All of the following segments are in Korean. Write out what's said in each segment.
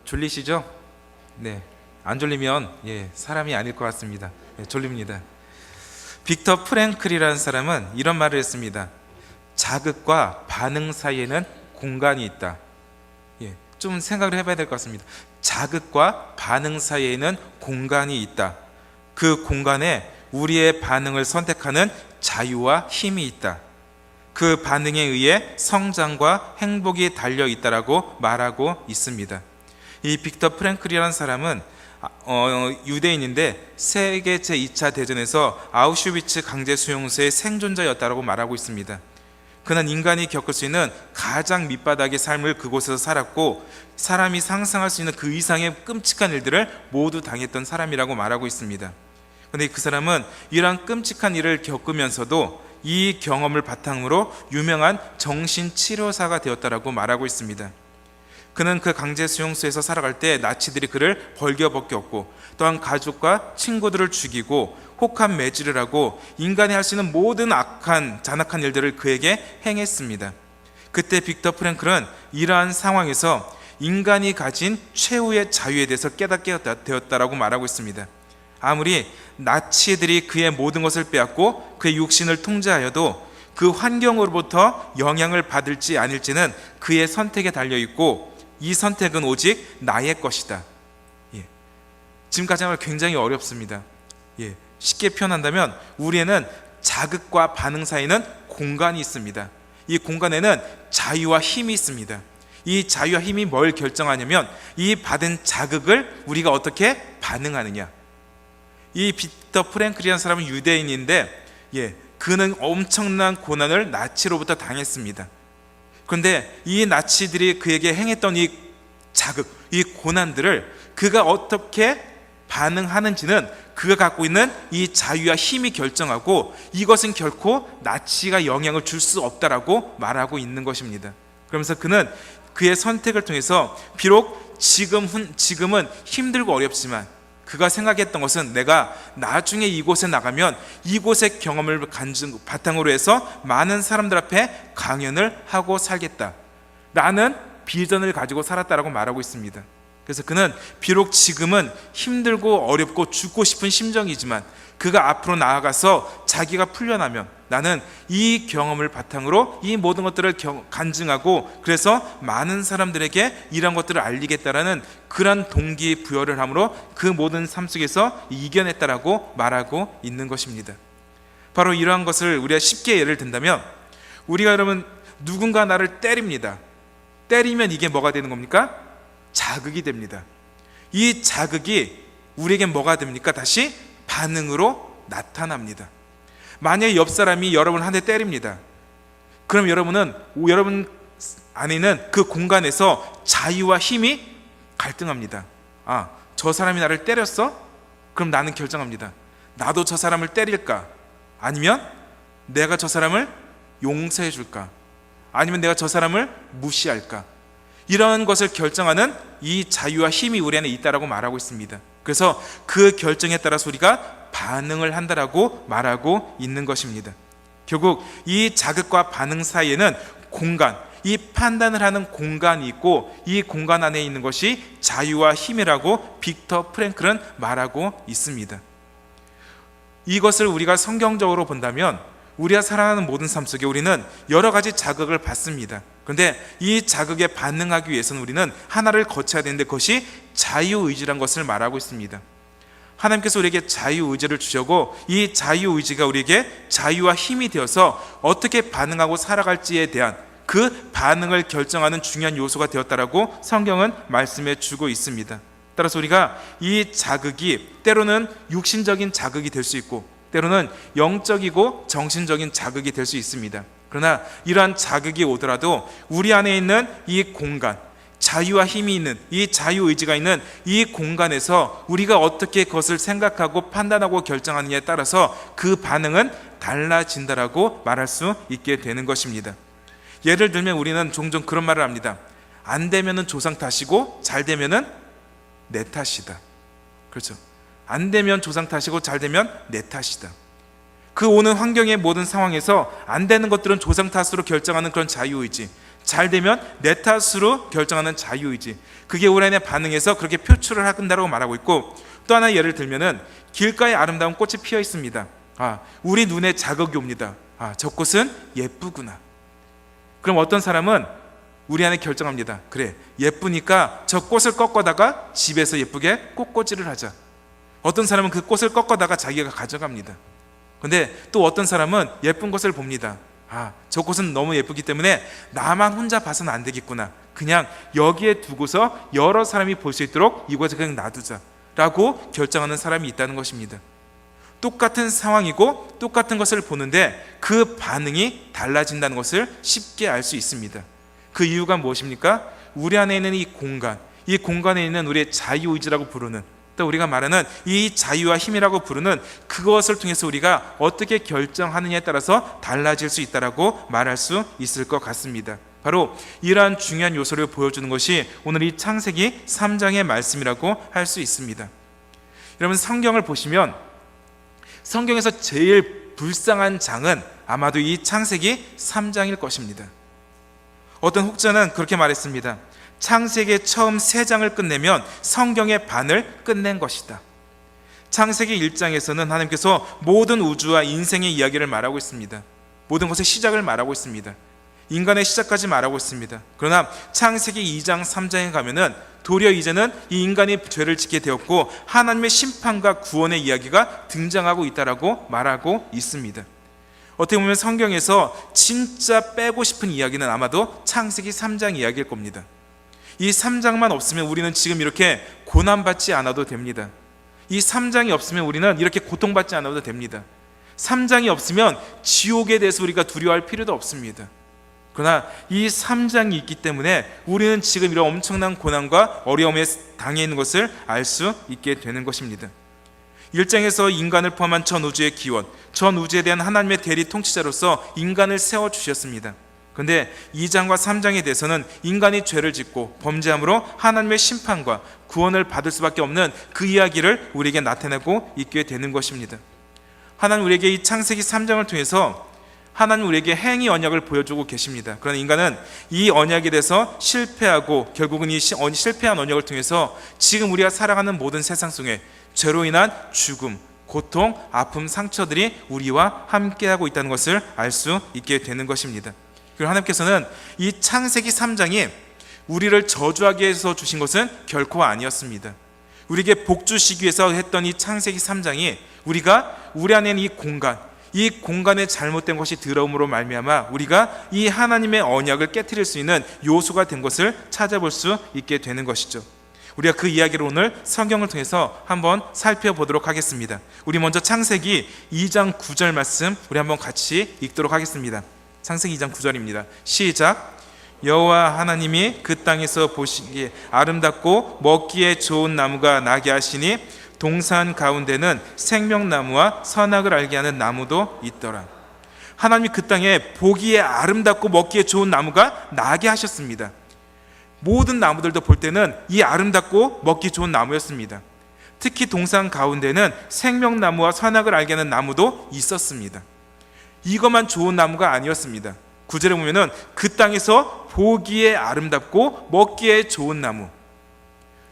졸리시죠? 네. 안 졸리면 사람이 아닐 것 같습니다. 졸립니다. 빅터 프랭클이라는 사람은 이런 말을 했습니다. 자극과 반응 사이에는 공간이 있다. 좀 생각을 해봐야 될 것 같습니다. 자극과 반응 사이에는 공간이 있다. 그 공간에 우리의 반응을 선택하는 자유와 힘이 있다. 그 반응에 의해 성장과 행복이 달려 있다라고 말하고 있습니다. 이 빅터 프랭클이라는 사람은 유대인인데 세계 제2차 대전에서 아우슈비츠 강제 수용소의 생존자였다고 말하고 있습니다. 그는 인간이 겪을 수 있는 가장 밑바닥의 삶을 그곳에서 살았고 사람이 상상할 수 있는 그 이상의 끔찍한 일들을 모두 당했던 사람이라고 말하고 있습니다. 그런데 그 사람은 이러한 끔찍한 일을 겪으면서도 이 경험을 바탕으로 유명한 정신치료사가 되었다라고 말하고 있습니다. 그는 그 강제 수용소에서 살아갈 때 나치들이 그를 벌겨벗겼고 또한 가족과 친구들을 죽이고 혹한 매질을 하고 인간이 할 수 있는 모든 악한 잔악한 일들을 그에게 행했습니다. 그때 빅터 프랭클은 이러한 상황에서 인간이 가진 최후의 자유에 대해서 깨닫게 되었다라고 말하고 있습니다. 아무리 나치들이 그의 모든 것을 빼앗고 그의 육신을 통제하여도 그 환경으로부터 영향을 받을지 아닐지는 그의 선택에 달려있고 이 선택은 오직 나의 것이다. 지금까지 한 말 굉장히 어렵습니다. 쉽게 표현한다면 우리에는 자극과 반응 사이에는 공간이 있습니다. 이 공간에는 자유와 힘이 있습니다. 이 자유와 힘이 뭘 결정하냐면 이 받은 자극을 우리가 어떻게 반응하느냐. 이 빅터 프랭클이라는 사람은 유대인인데 그는 엄청난 고난을 나치로부터 당했습니다. 그런데 이 나치들이 그에게 행했던 이 자극, 이 고난들을 그가 어떻게 반응하는지는 그가 갖고 있는 이 자유와 힘이 결정하고 이것은 결코 나치가 영향을 줄 수 없다라고 말하고 있는 것입니다. 그러면서 그는 그의 선택을 통해서 비록 지금은 힘들고 어렵지만 그가 생각했던 것은 내가 나중에 이곳에 나가면 이곳의 경험을 바탕으로 해서 많은 사람들 앞에 강연을 하고 살겠다 라는 비전을 가지고 살았다라고 말하고 있습니다. 그래서 그는 비록 지금은 힘들고 어렵고 죽고 싶은 심정이지만 그가 앞으로 나아가서 자기가 풀려나면 나는 이 경험을 바탕으로 이 모든 것들을 간증하고 그래서 많은 사람들에게 이런 것들을 알리겠다라는 그런 동기부여를 함으로 그 모든 삶 속에서 이겨냈다라고 말하고 있는 것입니다. 바로 이러한 것을 우리가 쉽게 예를 든다면 우리가 여러분 누군가 나를 때립니다. 때리면 이게 뭐가 되는 겁니까? 자극이 됩니다. 이 자극이 우리에게 뭐가 됩니까? 다시 반응으로 나타납니다. 만약에 옆 사람이 여러분 한 대 때립니다. 그럼 여러분 안에 있는 그 공간에서 자유와 힘이 갈등합니다. 저 사람이 나를 때렸어? 그럼 나는 결정합니다. 나도 저 사람을 때릴까? 아니면 내가 저 사람을 용서해 줄까? 아니면 내가 저 사람을 무시할까? 이런 것을 결정하는 이 자유와 힘이 우리 안에 있다라고 말하고 있습니다. 그래서 그 결정에 따라서 우리가 반응을 한다라고 말하고 있는 것입니다. 결국 이 자극과 반응 사이에는 공간, 이 판단을 하는 공간이 있고 이 공간 안에 있는 것이 자유와 힘이라고 빅터 프랭클은 말하고 있습니다. 이것을 우리가 성경적으로 본다면 우리가 살아가는 모든 삶 속에 우리는 여러 가지 자극을 받습니다. 그런데 이 자극에 반응하기 위해서는 우리는 하나를 거쳐야 되는데 그것이 자유의지란 것을 말하고 있습니다. 하나님께서 우리에게 자유의지를 주셨고 이 자유의지가 우리에게 자유와 힘이 되어서 어떻게 반응하고 살아갈지에 대한 그 반응을 결정하는 중요한 요소가 되었다라고 성경은 말씀해 주고 있습니다. 따라서 우리가 이 자극이 때로는 육신적인 자극이 될 수 있고 때로는 영적이고 정신적인 자극이 될 수 있습니다. 그러나 이러한 자극이 오더라도 우리 안에 있는 이 공간, 자유와 힘이 있는 이 자유의지가 있는 이 공간에서 우리가 어떻게 그것을 생각하고 판단하고 결정하느냐에 따라서 그 반응은 달라진다라고 말할 수 있게 되는 것입니다. 예를 들면 우리는 종종 그런 말을 합니다. 안 되면은 조상 탓이고 잘 되면은 내 탓이다. 그렇죠? 안 되면 조상 탓이고 잘 되면 내 탓이다. 그 오는 환경의 모든 상황에서 안 되는 것들은 조상 탓으로 결정하는 그런 자유의지, 잘 되면 내 탓으로 결정하는 자유의지, 그게 우리 안에 반응해서 그렇게 표출을 한다고 말하고 있고, 또 하나 예를 들면은 길가에 아름다운 꽃이 피어 있습니다. 우리 눈에 자극이 옵니다. 저 꽃은 예쁘구나. 그럼 어떤 사람은 우리 안에 결정합니다. 그래, 예쁘니까 저 꽃을 꺾어다가 집에서 예쁘게 꽃꽂이를 하자. 어떤 사람은 그 꽃을 꺾어다가 자기가 가져갑니다. 근데 또 어떤 사람은 예쁜 것을 봅니다. 저 꽃은 너무 예쁘기 때문에 나만 혼자 봐서는 안 되겠구나. 그냥 여기에 두고서 여러 사람이 볼 수 있도록 이곳에 그냥 놔두자 라고 결정하는 사람이 있다는 것입니다. 똑같은 상황이고 똑같은 것을 보는데 그 반응이 달라진다는 것을 쉽게 알 수 있습니다. 그 이유가 무엇입니까? 우리 안에 있는 이 공간에 있는 우리의 자유의지라고 부르는, 또 우리가 말하는 이 자유와 힘이라고 부르는 그것을 통해서 우리가 어떻게 결정하느냐에 따라서 달라질 수 있다라고 말할 수 있을 것 같습니다. 바로 이러한 중요한 요소를 보여주는 것이 오늘 이 창세기 3장의 말씀이라고 할 수 있습니다. 여러분, 성경을 보시면 성경에서 제일 불쌍한 장은 아마도 이 창세기 3장일 것입니다. 어떤 혹자는 그렇게 말했습니다. 창세기의 처음 3장을 끝내면 성경의 반을 끝낸 것이다. 창세기 1장에서는 하나님께서 모든 우주와 인생의 이야기를 말하고 있습니다. 모든 것의 시작을 말하고 있습니다. 인간의 시작까지 말하고 있습니다. 그러나 창세기 2장 3장에 가면은 도리어 이제는 이 인간이 죄를 짓게 되었고 하나님의 심판과 구원의 이야기가 등장하고 있다라고 말하고 있습니다. 어떻게 보면 성경에서 진짜 빼고 싶은 이야기는 아마도 창세기 3장 이야기일 겁니다. 이 3장만 없으면 우리는 지금 이렇게 고난받지 않아도 됩니다. 이 3장이 없으면 우리는 이렇게 고통받지 않아도 됩니다. 3장이 없으면 지옥에 대해서 우리가 두려워할 필요도 없습니다. 그러나 이 3장이 있기 때문에 우리는 지금 이런 엄청난 고난과 어려움에 당해 있는 것을 알 수 있게 되는 것입니다. 1장에서 인간을 포함한 전 우주의 기원, 전 우주에 대한 하나님의 대리 통치자로서 인간을 세워주셨습니다. 그런데 2장과 3장에 대해서는 인간이 죄를 짓고 범죄함으로 하나님의 심판과 구원을 받을 수밖에 없는 그 이야기를 우리에게 나타내고 있게 되는 것입니다. 하나님 우리에게 이 창세기 3장을 통해서 하나님 우리에게 행위 언약을 보여주고 계십니다. 그러나 인간은 이 언약에 대해서 실패하고 결국은 이 실패한 언약을 통해서 지금 우리가 살아가는 모든 세상 속에 죄로 인한 죽음, 고통, 아픔, 상처들이 우리와 함께하고 있다는 것을 알 수 있게 되는 것입니다. 그리고 하나님께서는 이 창세기 3장이 우리를 저주하기 위해서 주신 것은 결코 아니었습니다. 우리에게 복 주시기 위해서 했던 이 창세기 3장이 우리가 우리 안에 있는 이 공간에 잘못된 것이 들어옴으로 말미암아 우리가 이 하나님의 언약을 깨트릴 수 있는 요소가 된 것을 찾아볼 수 있게 되는 것이죠. 우리가 그 이야기를 오늘 성경을 통해서 한번 살펴보도록 하겠습니다. 우리 먼저 창세기 2장 9절 말씀 우리 한번 같이 읽도록 하겠습니다. 창세기 2장 9절입니다. 시작. 여호와 하나님이 그 땅에서 보시기에 아름답고 먹기에 좋은 나무가 나게 하시니 동산 가운데는 생명나무와 선악을 알게 하는 나무도 있더라. 하나님이 그 땅에 보기에 아름답고 먹기에 좋은 나무가 나게 하셨습니다. 모든 나무들도 볼 때는 이 아름답고 먹기 좋은 나무였습니다. 특히 동산 가운데는 생명나무와 선악을 알게 하는 나무도 있었습니다. 이것만 좋은 나무가 아니었습니다. 9절에 보면은 그 땅에서 보기에 아름답고 먹기에 좋은 나무,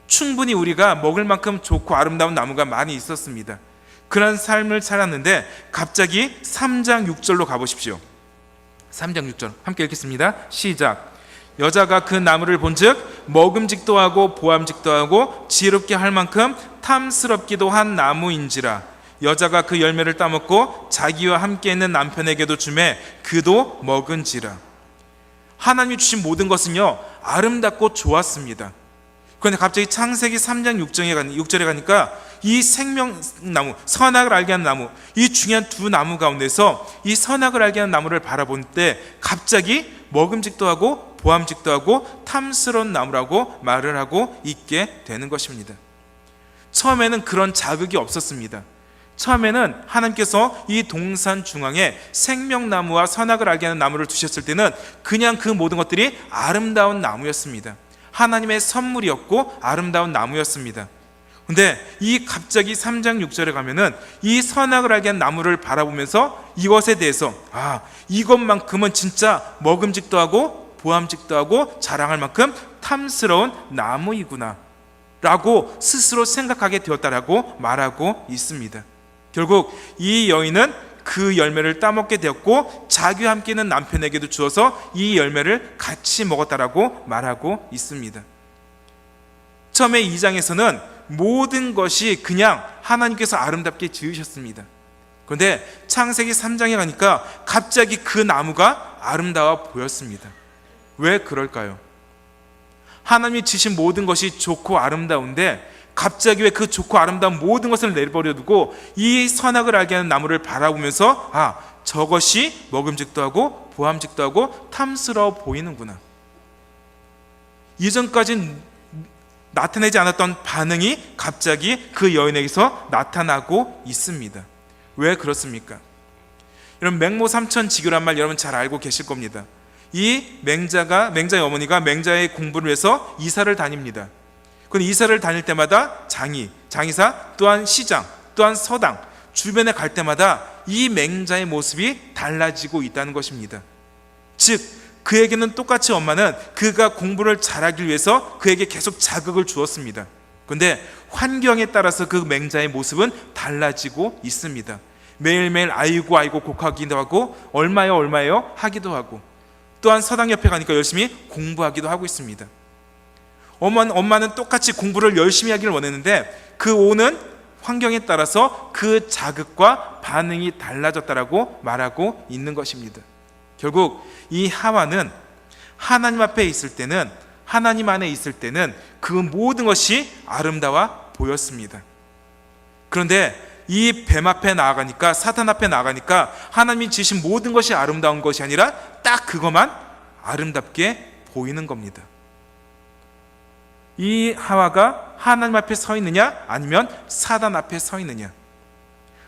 충분히 우리가 먹을 만큼 좋고 아름다운 나무가 많이 있었습니다. 그런 삶을 살았는데 갑자기 3장 6절로 가보십시오. 3장 6절 함께 읽겠습니다. 시작. 여자가 그 나무를 본즉 먹음직도 하고 보암직도 하고 지혜롭게 할 만큼 탐스럽기도 한 나무인지라. 여자가 그 열매를 따먹고 자기와 함께 있는 남편에게도 주매 그도 먹은지라. 하나님이 주신 모든 것은요 아름답고 좋았습니다. 그런데 갑자기 창세기 3장 6절에 가니까 이 생명나무, 선악을 알게 하는 나무, 이 중요한 두 나무 가운데서 이 선악을 알게 하는 나무를 바라볼 때 갑자기 먹음직도 하고 보암직도 하고 탐스러운 나무라고 말을 하고 있게 되는 것입니다. 처음에는 그런 자극이 없었습니다. 처음에는 하나님께서 이 동산 중앙에 생명나무와 선악을 알게 하는 나무를 두셨을 때는 그냥 그 모든 것들이 아름다운 나무였습니다. 하나님의 선물이었고 아름다운 나무였습니다. 근데 이 갑자기 3장 6절에 가면은 이 선악을 알게 한 나무를 바라보면서 이것에 대해서 이것만큼은 진짜 먹음직도 하고 보암직도 하고 자랑할 만큼 탐스러운 나무이구나 라고 스스로 생각하게 되었다라고 말하고 있습니다. 결국 이 여인은 그 열매를 따먹게 되었고 자기와 함께 있는 남편에게도 주어서 이 열매를 같이 먹었다라고 말하고 있습니다. 처음에 2장에서는 모든 것이 그냥 하나님께서 아름답게 지으셨습니다. 그런데 창세기 3장에 가니까 갑자기 그 나무가 아름다워 보였습니다. 왜 그럴까요? 하나님이 지신 모든 것이 좋고 아름다운데 갑자기 왜 그 좋고 아름다운 모든 것을 내버려 두고 이 선악을 알게 하는 나무를 바라보면서 저것이 먹음직도 하고 보암직도 하고 탐스러워 보이는구나. 이전까지 나타내지 않았던 반응이 갑자기 그 여인에게서 나타나고 있습니다. 왜 그렇습니까? 여러분, 맹모 삼천지교란 말 여러분 잘 알고 계실 겁니다. 이 맹자의 어머니가 맹자의 공부를 위해서 이사를 다닙니다. 그런데 이사를 다닐 때마다 장의사, 또한 시장, 또한 서당 주변에 갈 때마다 이 맹자의 모습이 달라지고 있다는 것입니다. 즉 그에게는 똑같이 엄마는 그가 공부를 잘하기 위해서 그에게 계속 자극을 주었습니다. 그런데 환경에 따라서 그 맹자의 모습은 달라지고 있습니다. 매일매일 아이고 곡하기도 하고 얼마요 하기도 하고, 또한 서당 옆에 가니까 열심히 공부하기도 하고 있습니다. 엄마는 똑같이 공부를 열심히 하기를 원했는데 그 오는 환경에 따라서 그 자극과 반응이 달라졌다라고 말하고 있는 것입니다. 결국 이 하와는 하나님 앞에 있을 때는, 하나님 안에 있을 때는 그 모든 것이 아름다워 보였습니다. 그런데 이 뱀 앞에 나아가니까, 사탄 앞에 나아가니까 하나님이 지으신 모든 것이 아름다운 것이 아니라 딱 그것만 아름답게 보이는 겁니다. 이 하와가 하나님 앞에 서 있느냐 아니면 사단 앞에 서 있느냐.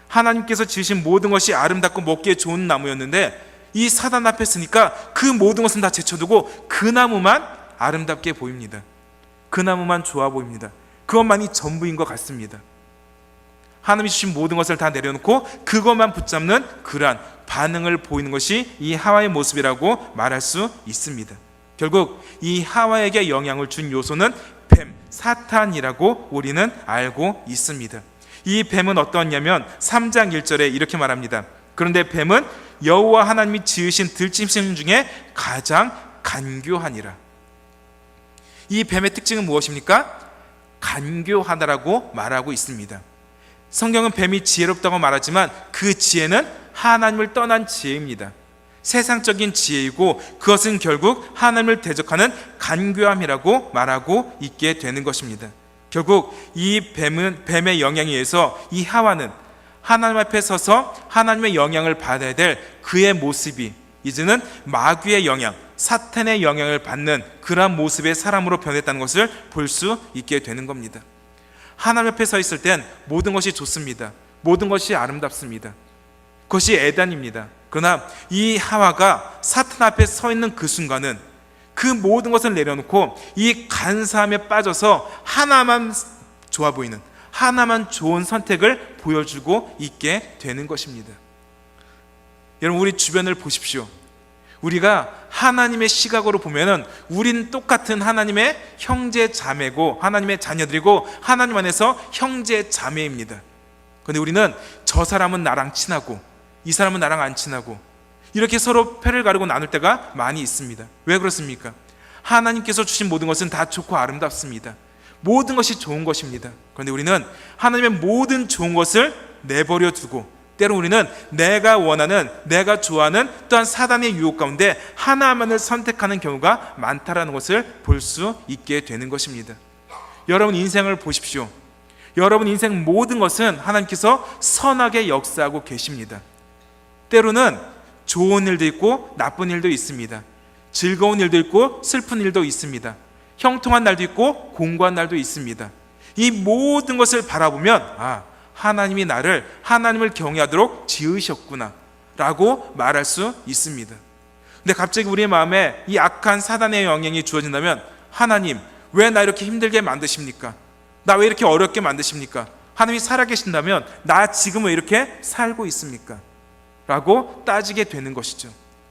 하나님께서 지으신 모든 것이 아름답고 먹기에 좋은 나무였는데 이 사단 앞에 서니까 그 모든 것은 다 제쳐두고 그 나무만 아름답게 보입니다. 그 나무만 좋아 보입니다. 그것만이 전부인 것 같습니다. 하나님이 주신 모든 것을 다 내려놓고 그것만 붙잡는 그러한 반응을 보이는 것이 이 하와의 모습이라고 말할 수 있습니다. 결국 이 하와에게 영향을 준 요소는 뱀, 사탄이라고 우리는 알고 있습니다. 이 뱀은 어떠냐면 3장 1절에 이렇게 말합니다. 그런데 뱀은 여호와 하나님이 지으신 들짐승 중에 가장 간교하니라. 이 뱀의 특징은 무엇입니까? 간교하다라고 말하고 있습니다. 성경은 뱀이 지혜롭다고 말하지만 그 지혜는 하나님을 떠난 지혜입니다. 세상적인 지혜이고 그것은 결국 하나님을 대적하는 간교함이라고 말하고 있게 되는 것입니다. 결국 이 뱀의 영향에 의해서 이 하와는 하나님 앞에 서서 하나님의 영향을 받아야 될 그의 모습이 이제는 마귀의 영향, 사탄의 영향을 받는 그러한 모습의 사람으로 변했다는 것을 볼 수 있게 되는 겁니다. 하나님 앞에 서 있을 땐 모든 것이 좋습니다. 모든 것이 아름답습니다. 그것이 에덴입니다. 그러나 이 하와가 사탄 앞에 서 있는 그 순간은 그 모든 것을 내려놓고 이 간사함에 빠져서 하나만 좋아 보이는, 하나만 좋은 선택을 보여주고 있게 되는 것입니다. 여러분, 우리 주변을 보십시오. 우리가 하나님의 시각으로 보면은 우리는 똑같은 하나님의 형제 자매고 하나님의 자녀들이고 하나님 안에서 형제 자매입니다. 그런데 우리는 저 사람은 나랑 친하고 이 사람은 나랑 안 친하고 이렇게 서로 패를 가르고 나눌 때가 많이 있습니다. 왜 그렇습니까? 하나님께서 주신 모든 것은 다 좋고 아름답습니다. 모든 것이 좋은 것입니다. 그런데 우리는 하나님의 모든 좋은 것을 내버려 두고 때로 우리는 내가 원하는, 내가 좋아하는 또한 사단의 유혹 가운데 하나만을 선택하는 경우가 많다라는 것을 볼 수 있게 되는 것입니다. 여러분 인생을 보십시오. 여러분 인생 모든 것은 하나님께서 선하게 역사하고 계십니다. 때로는 좋은 일도 있고 나쁜 일도 있습니다. 즐거운 일도 있고 슬픈 일도 있습니다. 형통한 날도 있고 공고한 날도 있습니다. 이 모든 것을 바라보면 하나님이 나를 하나님을 경외하도록 지으셨구나 라고 말할 수 있습니다. 근데 갑자기 우리의 마음에 이 악한 사단의 영향이 주어진다면 하나님 왜 나 이렇게 힘들게 만드십니까? 나 왜 이렇게 어렵게 만드십니까? 하나님이 살아계신다면 나 지금 왜 이렇게 살고 있습니까? 라고 따지게 되는 것이죠.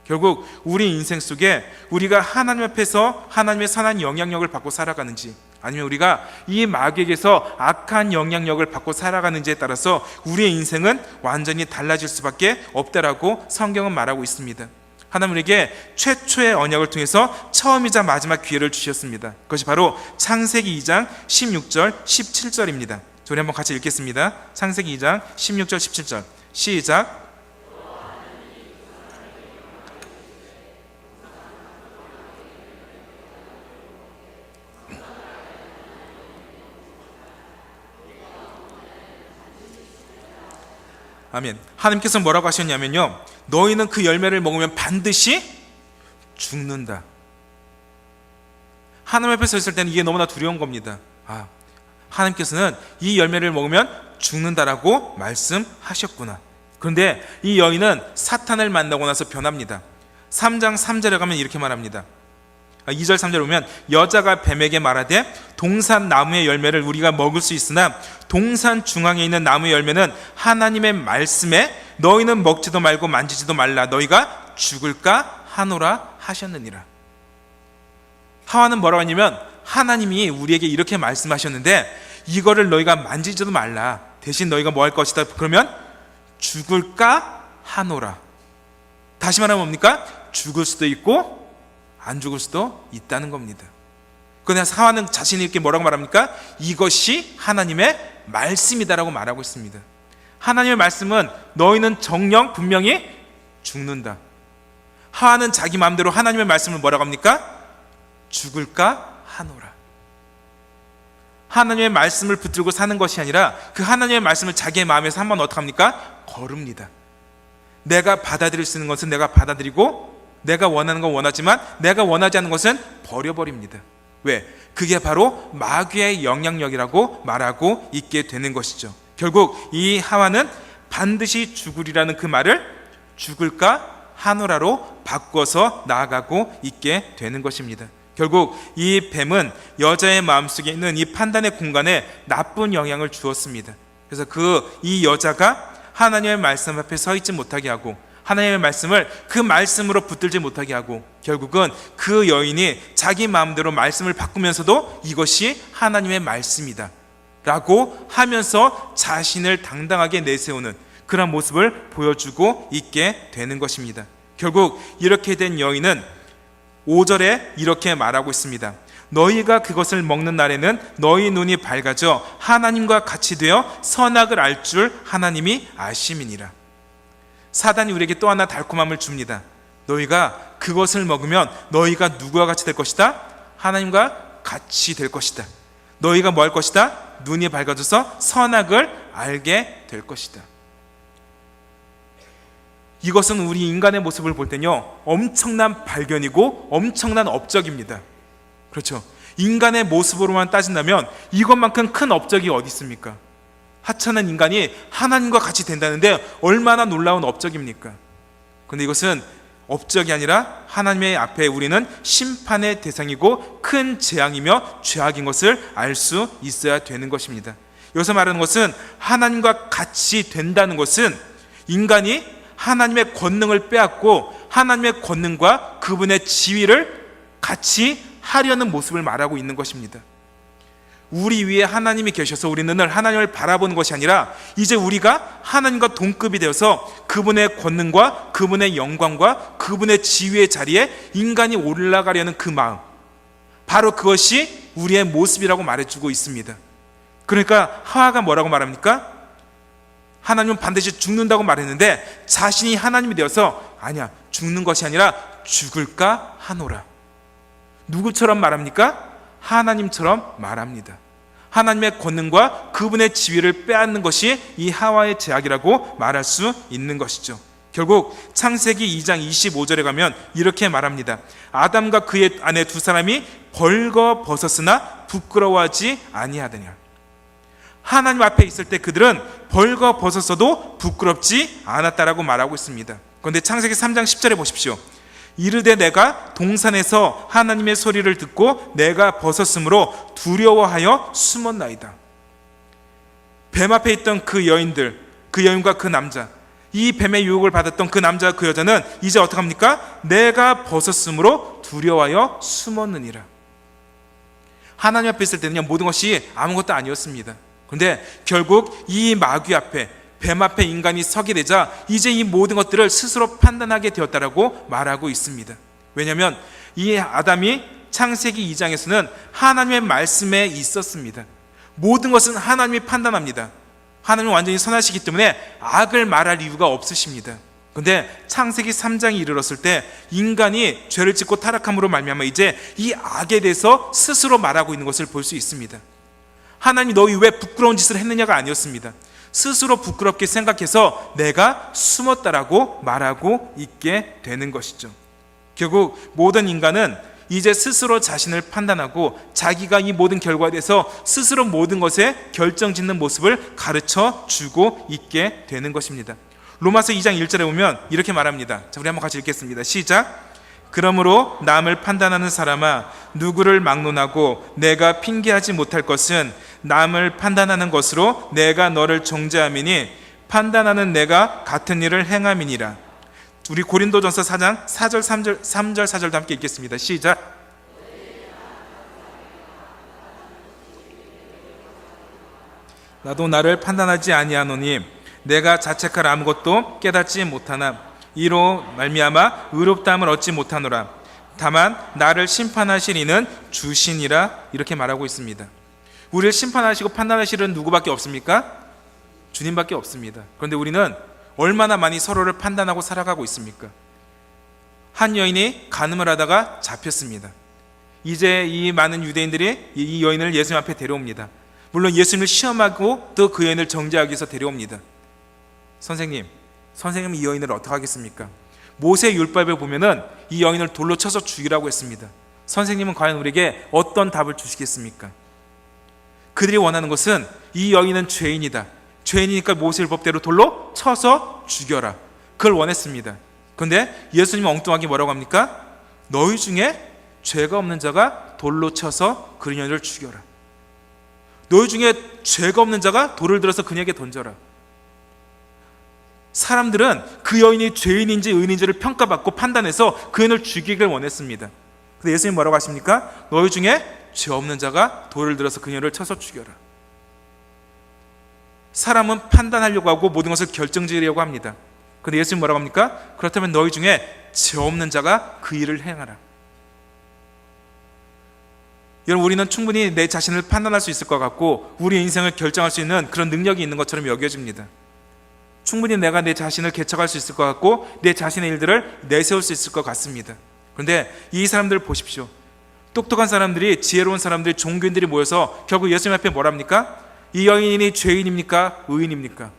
결국 우리 인생 속에 우리가 하나님 앞에서 하나님의 선한 영향력을 받고 살아가는지, 아니면 우리가 이 마귀에게서 악한 영향력을 받고 살아가는지에 따라서 우리의 인생은 완전히 달라질 수밖에 없다라고 성경은 말하고 있습니다. 하나님 우리에게 최초의 언약을 통해서 처음이자 마지막 기회를 주셨습니다. 그것이 바로 창세기 2장 16절 17절입니다. 우리 한번 같이 읽겠습니다. 창세기 2장 16절 17절 시작. 아멘. 하나님께서 뭐라고 하셨냐면요, 너희는 그 열매를 먹으면 반드시 죽는다. 하나님 앞에 서 있을 때는 이게 너무나 두려운 겁니다. 하나님께서는 이 열매를 먹으면 죽는다라고 말씀하셨구나. 그런데 이 여인은 사탄을 만나고 나서 변합니다. 3장 3절에 가면 이렇게 말합니다. 2절 3절 보면 여자가 뱀에게 말하되 동산 나무의 열매를 우리가 먹을 수 있으나 동산 중앙에 있는 나무의 열매는 하나님의 말씀에 너희는 먹지도 말고 만지지도 말라 너희가 죽을까 하노라 하셨느니라. 하와는 뭐라고 하냐면 하나님이 우리에게 이렇게 말씀하셨는데 이거를 너희가 만지지도 말라, 대신 너희가 뭐 할 것이다, 그러면 죽을까 하노라. 다시 말하면 뭡니까? 죽을 수도 있고 안 죽을 수도 있다는 겁니다. 그러나 하와는 자신이 이렇게 뭐라고 말합니까? 이것이 하나님의 말씀이다라고 말하고 있습니다. 하나님의 말씀은 너희는 정령 분명히 죽는다. 하와는 자기 마음대로 하나님의 말씀을 뭐라고 합니까? 죽을까 하노라. 하나님의 말씀을 붙들고 사는 것이 아니라 그 하나님의 말씀을 자기의 마음에서 한번 어떻게 합니까? 거릅니다. 내가 받아들일 수 있는 것은 내가 받아들이고, 내가 원하는 건 원하지만 내가 원하지 않는 것은 버려버립니다. 왜? 그게 바로 마귀의 영향력이라고 말하고 있게 되는 것이죠. 결국 이 하와는 반드시 죽으리라는 그 말을 죽을까 하노라로 바꿔서 나아가고 있게 되는 것입니다. 결국 이 뱀은 여자의 마음속에 있는 이 판단의 공간에 나쁜 영향을 주었습니다. 그래서 이 여자가 하나님의 말씀 앞에 서 있지 못하게 하고, 하나님의 말씀을 그 말씀으로 붙들지 못하게 하고, 결국은 그 여인이 자기 마음대로 말씀을 바꾸면서도 이것이 하나님의 말씀이다 라고 하면서 자신을 당당하게 내세우는 그런 모습을 보여주고 있게 되는 것입니다. 결국 이렇게 된 여인은 5절에 이렇게 말하고 있습니다. 너희가 그것을 먹는 날에는 너희 눈이 밝아져 하나님과 같이 되어 선악을 알 줄 하나님이 아심이니라. 사단이 우리에게 또 하나 달콤함을 줍니다. 너희가 그것을 먹으면 너희가 누구와 같이 될 것이다? 하나님과 같이 될 것이다. 너희가 뭐 할 것이다? 눈이 밝아져서 선악을 알게 될 것이다. 이것은 우리 인간의 모습을 볼 때는요, 엄청난 발견이고 엄청난 업적입니다. 그렇죠? 인간의 모습으로만 따진다면 이것만큼 큰 업적이 어디 있습니까? 하찮은 인간이 하나님과 같이 된다는데 얼마나 놀라운 업적입니까? 그런데 이것은 업적이 아니라 하나님의 앞에 우리는 심판의 대상이고 큰 재앙이며 죄악인 것을 알 수 있어야 되는 것입니다. 여기서 말하는 것은 하나님과 같이 된다는 것은 인간이 하나님의 권능을 빼앗고 하나님의 권능과 그분의 지위를 같이 하려는 모습을 말하고 있는 것입니다. 우리 위에 하나님이 계셔서 우리는 늘 하나님을 바라보는 것이 아니라 이제 우리가 하나님과 동급이 되어서 그분의 권능과 그분의 영광과 그분의 지위의 자리에 인간이 올라가려는 그 마음, 바로 그것이 우리의 모습이라고 말해주고 있습니다. 그러니까 하와가 뭐라고 말합니까? 하나님은 반드시 죽는다고 말했는데 자신이 하나님이 되어서 아니야, 죽는 것이 아니라 죽을까 하노라. 누구처럼 말합니까? 하나님처럼 말합니다. 하나님의 권능과 그분의 지위를 빼앗는 것이 이 하와의 죄악이라고 말할 수 있는 것이죠. 결국 창세기 2장 25절에 가면 이렇게 말합니다. 아담과 그의 아내 두 사람이 벌거벗었으나 부끄러워하지 아니하더냐. 하나님 앞에 있을 때 그들은 벌거벗었어도 부끄럽지 않았다라고 말하고 있습니다. 그런데 창세기 3장 10절에 보십시오. 이르되 내가 동산에서 하나님의 소리를 듣고 내가 벗었으므로 두려워하여 숨었나이다. 뱀 앞에 있던 그 여인들, 그 여인과 그 남자, 이 뱀의 유혹을 받았던 그 남자와 그 여자는 이제 어떡합니까? 내가 벗었으므로 두려워하여 숨었느니라. 하나님 앞에 있을 때는요, 모든 것이 아무것도 아니었습니다. 그런데 결국 이 마귀 앞에, 뱀 앞에 인간이 서게 되자 이제 이 모든 것들을 스스로 판단하게 되었다라고 말하고 있습니다. 왜냐하면 이 아담이 창세기 2장에서는 하나님의 말씀에 있었습니다. 모든 것은 하나님이 판단합니다. 하나님은 완전히 선하시기 때문에 악을 말할 이유가 없으십니다. 그런데 창세기 3장이 이르렀을 때 인간이 죄를 짓고 타락함으로 말미암아 이제 이 악에 대해서 스스로 말하고 있는 것을 볼 수 있습니다. 하나님이 너희 왜 부끄러운 짓을 했느냐가 아니었습니다. 스스로 부끄럽게 생각해서 내가 숨었다라고 말하고 있게 되는 것이죠. 결국 모든 인간은 이제 스스로 자신을 판단하고 자기가 이 모든 결과에 대해서 스스로 모든 것에 결정짓는 모습을 가르쳐 주고 있게 되는 것입니다. 로마서 2장 1절에 보면 이렇게 말합니다. 자, 우리 한번 같이 읽겠습니다. 시작. 그러므로 남을 판단하는 사람아, 누구를 막론하고 내가 핑계하지 못할 것은 남을 판단하는 것으로 내가 너를 정죄함이니 판단하는 내가 같은 일을 행함이니라. 우리 고린도전서 4장 4절 3절 4절도 함께 읽겠습니다. 시작. 나도 나를 판단하지 아니하노니 내가 자책할 아무것도 깨닫지 못하나 이로 말미암아 의롭다함을 얻지 못하노라. 다만 나를 심판하실 이는 주시니라. 이렇게 말하고 있습니다. 우리를 심판하시고 판단하시는 누구밖에 없습니까? 주님밖에 없습니다. 그런데 우리는 얼마나 많이 서로를 판단하고 살아가고 있습니까? 한 여인이 간음을 하다가 잡혔습니다. 이제 이 많은 유대인들이 이 여인을 예수님 앞에 데려옵니다. 물론 예수님을 시험하고 또 그 여인을 정죄하기 위해서 데려옵니다. 선생님은 이 여인을 어떻게 하겠습니까? 모세 율법에 보면은 이 여인을 돌로 쳐서 죽이라고 했습니다. 선생님은 과연 우리에게 어떤 답을 주시겠습니까? 그들이 원하는 것은 이 여인은 죄인이다. 죄인이니까 모세 율법대로 돌로 쳐서 죽여라. 그걸 원했습니다. 그런데 예수님은 엉뚱하게 뭐라고 합니까? 너희 중에 죄가 없는 자가 돌로 쳐서 그녀를 죽여라. 너희 중에 죄가 없는 자가 돌을 들어서 그녀에게 던져라. 사람들은 그 여인이 죄인인지 의인인지를 평가받고 판단해서 그 여인을 죽이기를 원했습니다. 근데 예수님 뭐라고 하십니까? 너희 중에 죄 없는 자가 돌을 들어서 그녀를 쳐서 죽여라. 사람은 판단하려고 하고 모든 것을 결정지으려고 합니다. 그런데 예수님 뭐라고 합니까? 그렇다면 너희 중에 죄 없는 자가 그 일을 행하라. 여러분, 우리는 충분히 내 자신을 판단할 수 있을 것 같고 우리 인생을 결정할 수 있는 그런 능력이 있는 것처럼 여겨집니다. 충분히 내가 내 자신을 개척할 수 있을 것 같고 내 자신의 일들을 내세울 수 있을 것 같습니다. 그런데 이 사람들을 보십시오. 똑똑한 사람들이, 지혜로운 사람들이, 종교인들이 모여서 결국 예수님 앞에 뭐랍니까? 이 여인이 죄인입니까? 의인입니까?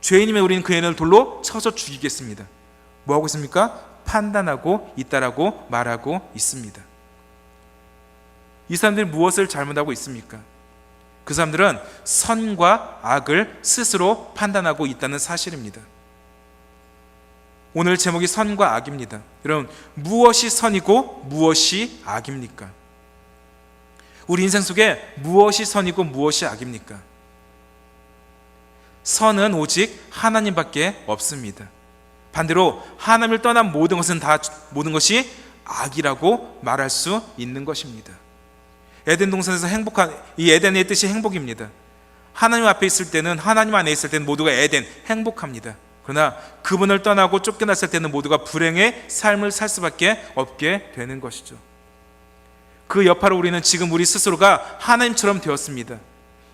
죄인이면 우리는 그 여인을 돌로 쳐서 죽이겠습니다. 뭐하고 있습니까? 판단하고 있다라고 말하고 있습니다. 이 사람들이 무엇을 잘못하고 있습니까? 그 사람들은 선과 악을 스스로 판단하고 있다는 사실입니다. 오늘 제목이 선과 악입니다. 여러분, 무엇이 선이고 무엇이 악입니까? 우리 인생 속에 무엇이 선이고 무엇이 악입니까? 선은 오직 하나님밖에 없습니다. 반대로 하나님을 떠난 모든 것이 악이라고 말할 수 있는 것입니다. 에덴 동산에서 이 에덴의 뜻이 행복입니다. 하나님 앞에 있을 때는, 하나님 안에 있을 때는 모두가 에덴, 행복합니다. 그러나 그분을 떠나고 쫓겨났을 때는 모두가 불행의 삶을 살 수밖에 없게 되는 것이죠. 그 여파로 우리는 지금 우리 스스로가 하나님처럼 되었습니다.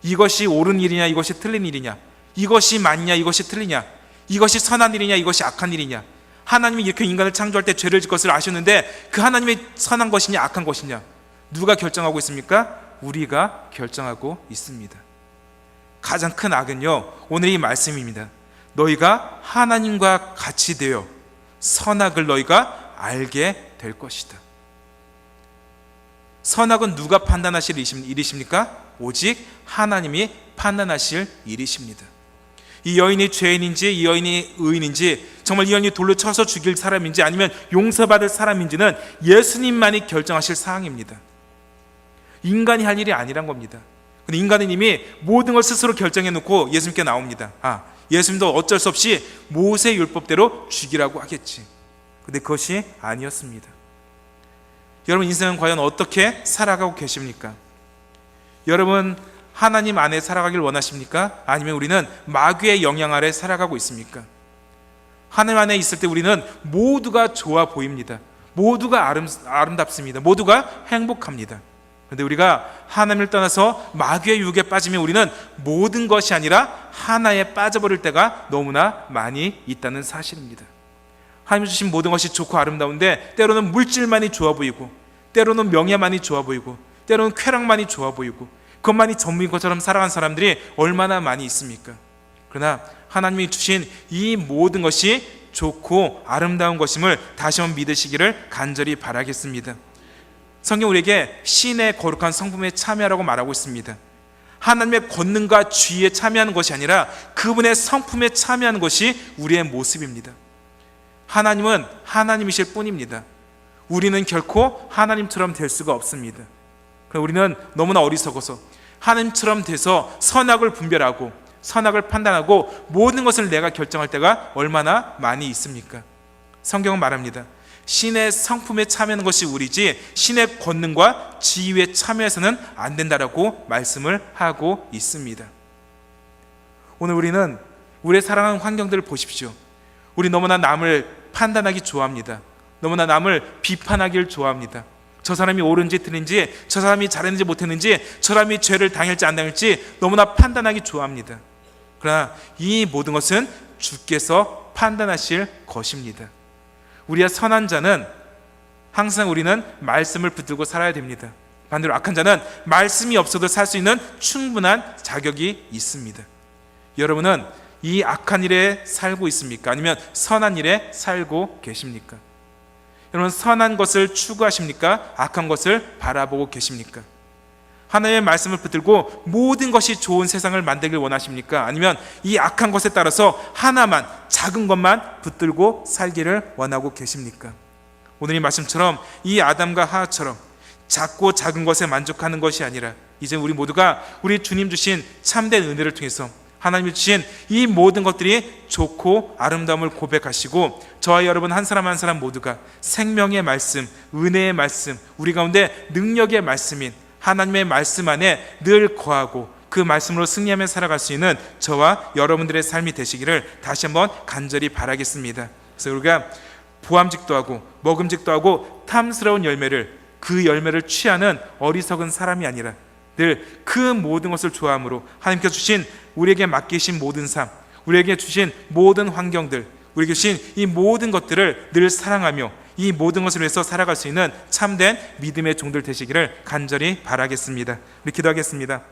이것이 옳은 일이냐, 이것이 틀린 일이냐, 이것이 맞냐, 이것이 틀리냐, 이것이 선한 일이냐, 이것이 악한 일이냐. 하나님이 이렇게 인간을 창조할 때 죄를 질 것을 아셨는데 그 하나님이 선한 것이냐 악한 것이냐, 누가 결정하고 있습니까? 우리가 결정하고 있습니다. 가장 큰 악은요, 오늘 이 말씀입니다. 너희가 하나님과 같이 되어 선악을 너희가 알게 될 것이다. 선악은 누가 판단하실 일이십니까? 오직 하나님이 판단하실 일이십니다. 이 여인이 죄인인지 이 여인이 의인인지, 정말 이 여인이 돌로 쳐서 죽일 사람인지 아니면 용서받을 사람인지는 예수님만이 결정하실 사항입니다. 인간이 할 일이 아니란 겁니다. 근데 인간은 이미 모든 걸 스스로 결정해 놓고 예수님께 나옵니다. 예수님도 어쩔 수 없이 모세 율법대로 죽이라고 하겠지. 근데 그것이 아니었습니다. 여러분, 인생은 과연 어떻게 살아가고 계십니까? 여러분, 하나님 안에 살아가길 원하십니까? 아니면 우리는 마귀의 영향 아래 살아가고 있습니까? 하나님 안에 있을 때 우리는 모두가 좋아 보입니다. 모두가 아름답습니다. 모두가 행복합니다. 그런데 우리가 하나님을 떠나서 마귀의 유혹에 빠지면 우리는 모든 것이 아니라 하나에 빠져버릴 때가 너무나 많이 있다는 사실입니다. 하나님이 주신 모든 것이 좋고 아름다운데 때로는 물질만이 좋아 보이고, 때로는 명예만이 좋아 보이고, 때로는 쾌락만이 좋아 보이고, 그것만이 전부인 것처럼 살아간 사람들이 얼마나 많이 있습니까? 그러나 하나님이 주신 이 모든 것이 좋고 아름다운 것임을 다시 한번 믿으시기를 간절히 바라겠습니다. 성경 우리에게 신의 거룩한 성품에 참여하라고 말하고 있습니다. 하나님의 권능과 주의에 참여하는 것이 아니라 그분의 성품에 참여하는 것이 우리의 모습입니다. 하나님은 하나님이실 뿐입니다. 우리는 결코 하나님처럼 될 수가 없습니다. 우리는 너무나 어리석어서 하나님처럼 돼서 선악을 분별하고 선악을 판단하고 모든 것을 내가 결정할 때가 얼마나 많이 있습니까? 성경은 말합니다. 신의 성품에 참여하는 것이 우리지 신의 권능과 지위에 참여해서는 안 된다라고 말씀을 하고 있습니다. 오늘 우리는 우리의 사랑하는 환경들을 보십시오. 우리 너무나 남을 판단하기 좋아합니다. 너무나 남을 비판하기를 좋아합니다. 저 사람이 옳은지 틀린지, 저 사람이 잘했는지 못했는지, 저 사람이 죄를 당할지 안 당할지 너무나 판단하기 좋아합니다. 그러나 이 모든 것은 주께서 판단하실 것입니다. 우리의 선한 자는 항상 우리는 말씀을 붙들고 살아야 됩니다. 반대로 악한 자는 말씀이 없어도 살 수 있는 충분한 자격이 있습니다. 여러분은 이 악한 일에 살고 있습니까? 아니면 선한 일에 살고 계십니까? 여러분, 선한 것을 추구하십니까? 악한 것을 바라보고 계십니까? 하나님의 말씀을 붙들고 모든 것이 좋은 세상을 만들길 원하십니까? 아니면 이 악한 것에 따라서 하나만, 작은 것만 붙들고 살기를 원하고 계십니까? 오늘 이 말씀처럼 이 아담과 하와처럼 작고 작은 것에 만족하는 것이 아니라 이제 우리 모두가 우리 주님 주신 참된 은혜를 통해서 하나님이 주신 이 모든 것들이 좋고 아름다움을 고백하시고 저와 여러분 한 사람 한 사람 모두가 생명의 말씀, 은혜의 말씀, 우리 가운데 능력의 말씀인 하나님의 말씀 안에 늘 거하고 그 말씀으로 승리하며 살아갈 수 있는 저와 여러분들의 삶이 되시기를 다시 한번 간절히 바라겠습니다. 그래서 우리가 보암직도 하고 먹음직도 하고 탐스러운 열매를, 그 열매를 취하는 어리석은 사람이 아니라 늘 그 모든 것을 좋아함으로 하나님께서 주신 우리에게 맡기신 모든 삶, 우리에게 주신 모든 환경들, 우리에게 주신 이 모든 것들을 늘 사랑하며 이 모든 것을 위해서 살아갈 수 있는 참된 믿음의 종들 되시기를 간절히 바라겠습니다. 우리 기도하겠습니다.